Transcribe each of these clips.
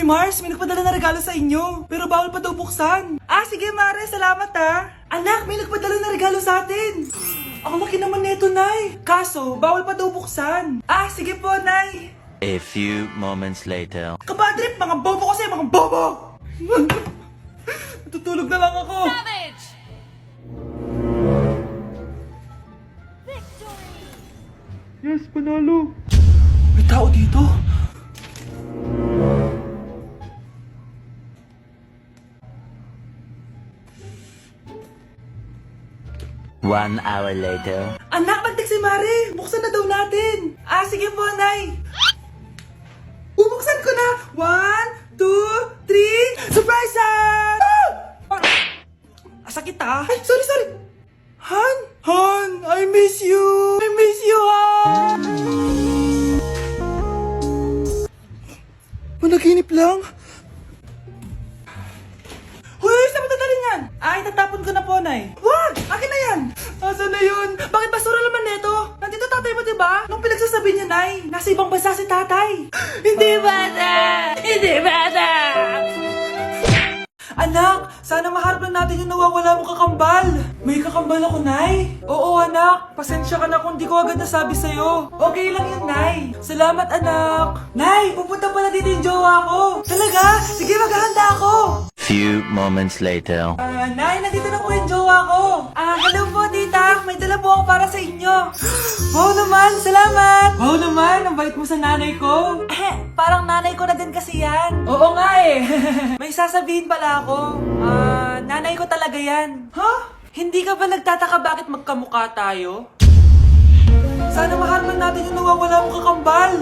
Hoy Mars, may nagpadala na regalo sa inyo. Pero bawal pa daw buksan. Ah, sige Mare, salamat ha. Anak, may nagpadala na regalo sa atin. Ang laki naman neto, Nay. Kaso, bawal pa daw buksan. Ah, sige po, Nay. A few moments later. Kapadrip, mga bobo kasi, mga bobo! Tutulog na lang ako. Savage! Yes, panalo. May tao dito. One hour later. Anak, magtik si Mare. Buksan na daw natin. Ah, sige po, Nay. Bubuksan ko na. 1, 2, 3. Surprise! Sakit ah. Ay, sorry. Han? Han, I miss you. I miss you, Han. Managinip lang. Hoy, saan mo dadalhin yan? Ay, tatapon ko na po, Nay. Wag! Akin na yan! Asan na yun? Bakit basura naman neto? Nandito tatay mo, diba? Nung pinagsasabi niya, Nay, nasa ibang bansa si tatay. Hindi bata! Hindi bata! Anak, sana maharap lang natin yung nawawala mong kakambal. May kakambal ako, Nay. Oo, anak. Pasensya ka na kung di ko agad nasabi sa'yo. Okay lang yun, Nay. Salamat, anak. Nay, pupunta pala dito yung jowa ko. Talaga? Sige, maghahanda ako. Few moments later. Nay, nandito na po yung jowa ko. Hello po, tita. May dala po ako para sa inyo. Wow naman, salamat. Wow naman, ang bait mo sa nanay ko. Parang nanay ko na din kasi yan. Oo nga eh. May sasabihin pala ako. Nanay ko talaga yan. Huh? Hindi ka ba nagtataka bakit magkamukha tayo? Sana maharap natin yung nawawala mong kakambal.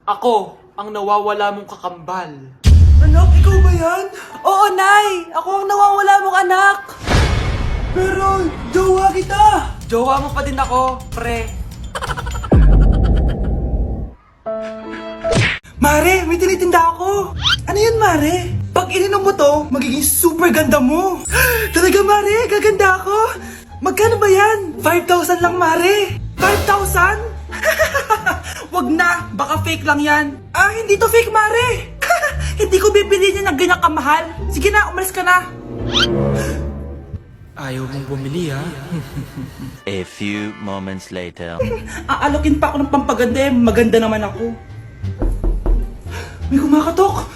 Ako, ang nawawala mong kakambal. Anak, ikaw ba yan? Oo, Nay! Ako ang nawawala mong anak! Pero, jowa kita! Jowa mo pa din ako, pre. Mare, may tinitinda ako! Ano yun, Mare? Pag ininom mo to, magiging super ganda mo! Talaga, Mare? Gaganda ako? Magkano ba yan? 5,000 lang, Mare! 5,000? Wag na, baka fake lang yan. Hindi to fake, Mare. Hindi ko bibili niya ng ganyan kamahal. Sige na, umalis ka na. Ayaw mong bumili, ha? A few moments later. Aalokin pa ako ng pampaganda eh. Maganda naman ako. May kumakatok.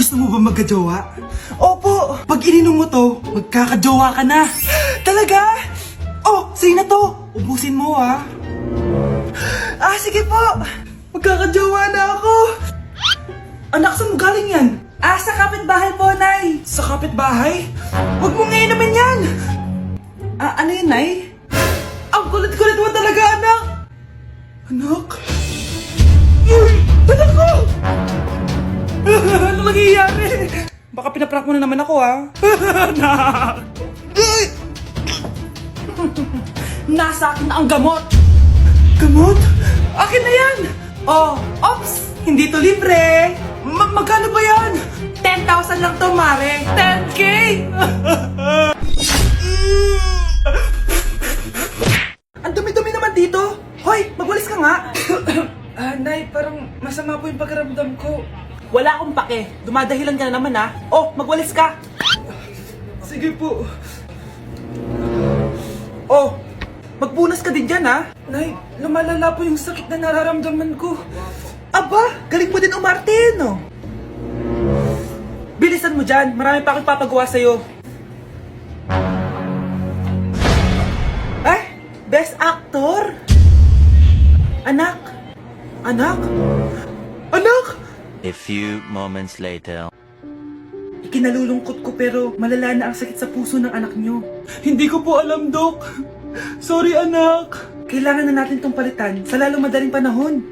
Gusto mo ba magkajowa? Opo, pag ininom mo to, magkakajowa ka na. Talaga? Oh, sige na to. Ubusin mo, ha? Sige po! Magkakajowa na ako! Anak, saan mo galing yan? Sa kapitbahay po, Nay! Sa kapitbahay? Huwag mong inumin yan! Ano yun, Nay? Ang kulit-kulit mo talaga, anak! Anak? Anak ko! Ano nangyayari? Baka pinaprank mo na naman ako, ha? Anak! Nasa akin na ang gamot! Gamot? Akin na yan! Ops! Hindi to libre! Magkano ba yan? 10,000 lang to, Mare! 10K! Ang dumi-dumi naman dito! Hoy, magwalis ka nga! Nay, parang masama po yung pakiramdam ko. Wala akong pake. Dumadahilan ka na naman, ha? Magwalis ka! Sige po. Magpunas ka din dyan, ha? Nay, lumalala po yung sakit na nararamdaman ko. Aba, galing mo din umarte, no? Bilisan mo dyan, marami pa akong papagawa sa'yo. Best actor? Anak? Anak? Anak? A few moments later. Ikinalulungkot ko pero malala na ang sakit sa puso ng anak nyo. Hindi ko po alam, Dok. Sorry, anak. Kailangan na natin tong palitan sa lalong madaling panahon.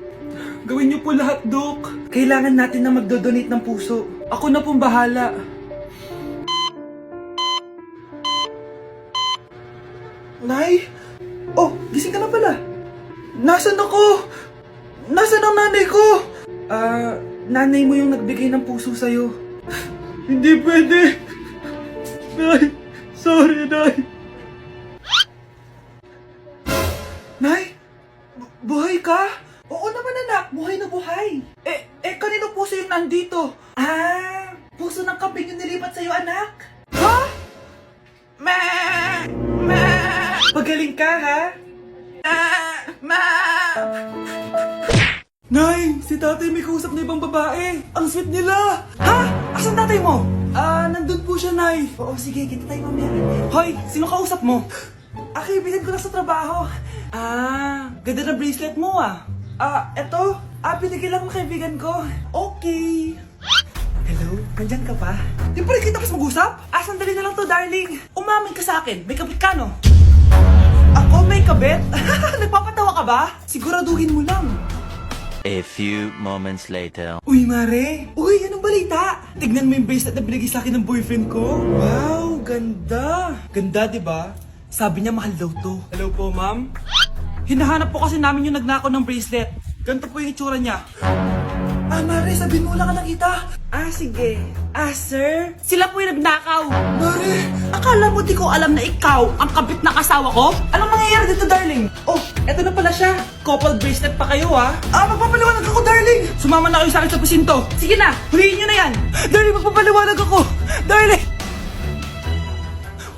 Gawin niyo po lahat, Dok. Kailangan natin na magdodonate ng puso. Ako na pong bahala. Nay? Gising ka na pala. Nasaan ako? Nasaan ang nanay ko? Nanay mo yung nagbigay ng puso sa'yo. Hindi pwede. Nay, sorry, Nay. Nay, buhay ka? Oo naman anak, buhay na buhay. Kanino puso yung nandito? Puso ng kambing yung nilipat sa'yo anak. Ha? Pagaling ka ha? Nay, si tatay may kausap na ibang babae. Ang sweet nila. Ha? Asan tatay mo? Nandun po siya, Nay. Oo, sige, kita tayo mamaya. Hoy, sino kausap mo? Kaibigan ko lang sa trabaho. Ganda na bracelet mo eto. Binigay lang ng kaibigan ko. Okay. Hello, nandyan ka pa? Di pa rin kita mas mag-usap? Sandali na lang to, darling. Umamin ka sa akin, may kabit ka, no? Ako may kabit? Nagpapatawa ka ba? Siguraduhin mo lang. A few moments later. Uy, Mare! Uy, anong balita? Tignan mo yung bracelet na binigay sa akin ng boyfriend ko. Wow, ganda! Ganda, di ba? Sabi niya mahal daw to. Hello po, ma'am? Hinahanap po kasi namin yung nagnakaw ng bracelet. Ganito po yung itsura niya. Mare, sabihin mo lang ka nakita. Sige. Sir? Sila po yung nagnakaw. Mare! Akala mo di ko alam na ikaw ang kabit ng asawa ko? Anong nangyayari dito, darling? Eto na pala siya. Couple bracelet pa kayo, magpapaliwanag ako, darling. Sumama na kayo sa akin sa presinto. Sige na, huliin nyo na yan. Darling, magpapaliwanag ako. Darling!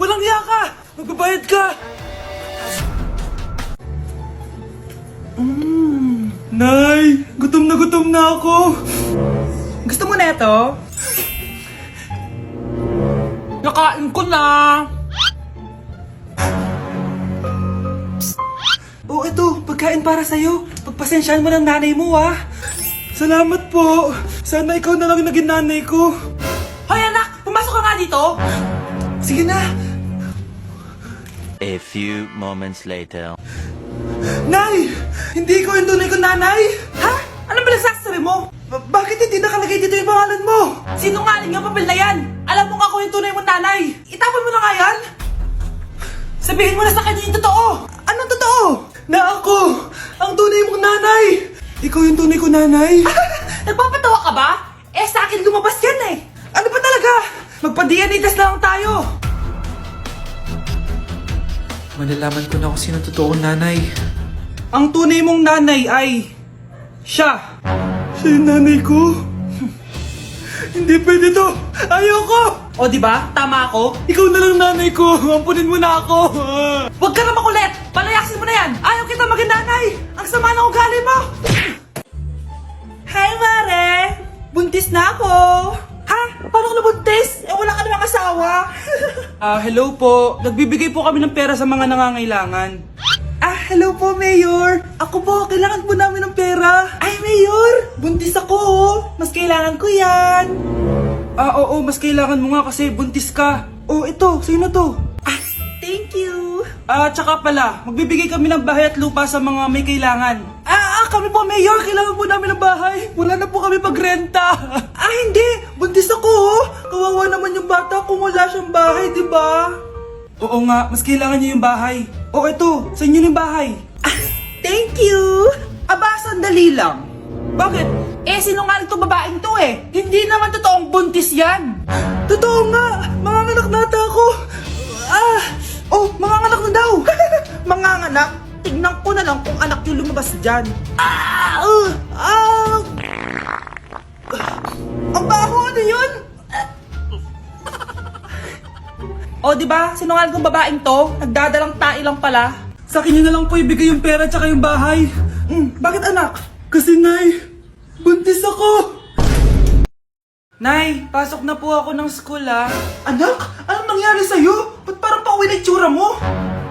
Walang hiya ka. Magbabayad ka. Nay, gutom na ako. Gusto mo na ito? Nakain ko na. Ito, pagkain para sa'yo. Pagpasensyahan mo ng nanay mo, Salamat po. Sana ikaw na lang naging nanay ko. Hoy, anak! Pumasok ka nga dito! Sige na. A few moments later. Nay! Hindi ko yung tunay ko nanay! Ha? Ano ba nagsasabi mo? Bakit hindi nakalagay dito yung pangalan mo? Sinungaling ang papel na yan! Alam mo nga ako yung tunay mong nanay! Itapon mo na nga yan! Sabihin mo na sa kanya yung totoo! Anong totoo? Na ako! Ang tunay mong nanay! Ikaw yung tunay ko nanay! Nagpapatawa ka ba? Sa akin lumabas yan Ano ba talaga? Magpa-DNA test na lang tayo! Malalaman ko na kung sino totoong nanay. Ang tunay mong nanay ay siya. Siya yung nanay ko? Hindi pwede to. Ayoko. O diba? Tama ako? Ikaw na lang nanay ko. Ampunin mo na ako. Huwag ka na makulit. Palayasin mo na yan. Ayaw kita maging nanay. Ang sama ng ugali mo. Hi, Mare. Buntis na ako. Ha? Paano ka nabuntis? Wala ka namang asawa. Hello po. Nagbibigay po kami ng pera sa mga nangangailangan. Hello po, Mayor. Ako po, kailangan po namin ng pera. Ay, Mayor, buntis ako, Mas kailangan ko yan. Oo, mas kailangan mo nga kasi buntis ka. Ito, sa'yo na to. Thank you. Tsaka pala, magbibigay kami ng bahay at lupa sa mga may kailangan. Kami po, Mayor, kailangan po namin ng bahay. Wala na po kami magrenta. Hindi, buntis ako, Kawawa naman yung bata kung wala siyang bahay, di ba? Oo nga, mas kailangan niyo yung bahay. Ito, sa inyo yung bahay. Thank you. Sandali lang. Bakit? Sinungaling tong babaeng to Hindi naman totoong buntis yan. Totoo nga, manganganak nata ako. Manganganak na daw. Manganganak? Tignan ko na lang kung anak yung lumabas dyan. Ang baho, ano yun? Diba? Sinungaling kong babaeng to, nagdadalang tae lang pala. Sa akin nyo na lang po ibigay yung pera tsaka yung bahay. Bakit anak? Kasi Nay, buntis ako. Nay, pasok na po ako ng school Anak, anong nangyari sa'yo? Ba't parang pauwi na itsura mo?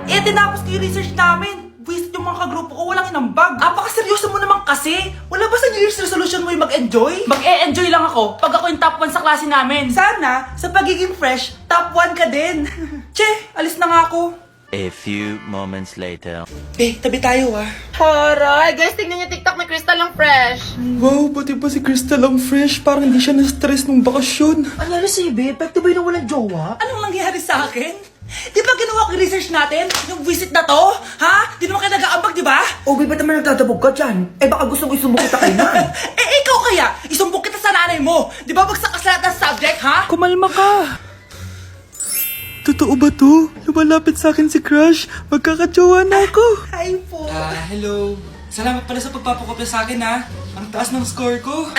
Tinapos ko yung research namin. Visit yung mga kagrupo ko, walang inambag. Apakaseryoso mo naman kasi. Wala ba sa New Year's resolution mo yung mag-enjoy? Mag-e-enjoy lang ako pag ako yung top 1 sa klase namin. Sana, sa pagiging fresh, top 1 ka din. Che, alis na nga ako. A few moments later. Tabi tayo Horay! Guys, tignan niyo TikTok ni Crystal ang fresh. Wow, pati ba si Crystal ang fresh? Parang hindi siya na-stress nung bakasyon. Ano si Babe? Pwede ba yung walang jowa? Anong nangyari sa akin? Di ba ginawa ko yung research natin? Yung visit na to? Ha? Di naman kayo nag-aambag, di ba? Babe, ba't naman nagtatabog ka dyan? Baka gusto mo isumbong kita kay Nan. Ikaw kaya? Isumbong kita sa nanay mo. Di ba bagsak ka sa lahat ng subject, ha? Kumalma ka. Totoo ba to? Lumalapit sa akin si Crush. Magkakajowa na ako. Hi po. Hello. Salamat pala sa pagpapakopya sa akin, ha? Ang taas ng score ko.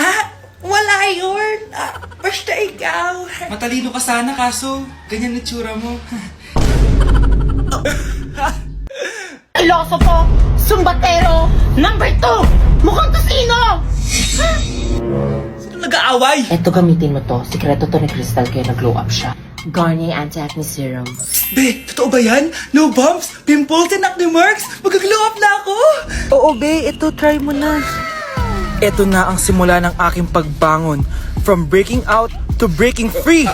Wala yun. Basta ikaw. Matalino ka sana, kaso ganyan na tsura mo. Ilosofo, Sumbatero, number 2, mukhang kasino! Sino nag-aaway? Eto, gamitin mo to. Sikreto to ni Crystal kaya nag-glow up siya. Garnier Anti-Acne Serum. Be, totoo ba yan? No bumps, pimples, and acne marks? Mag-glow up na ako! Oo, be. Ito, try mo na. Ito na ang simula ng aking pagbangon. From breaking out to breaking free.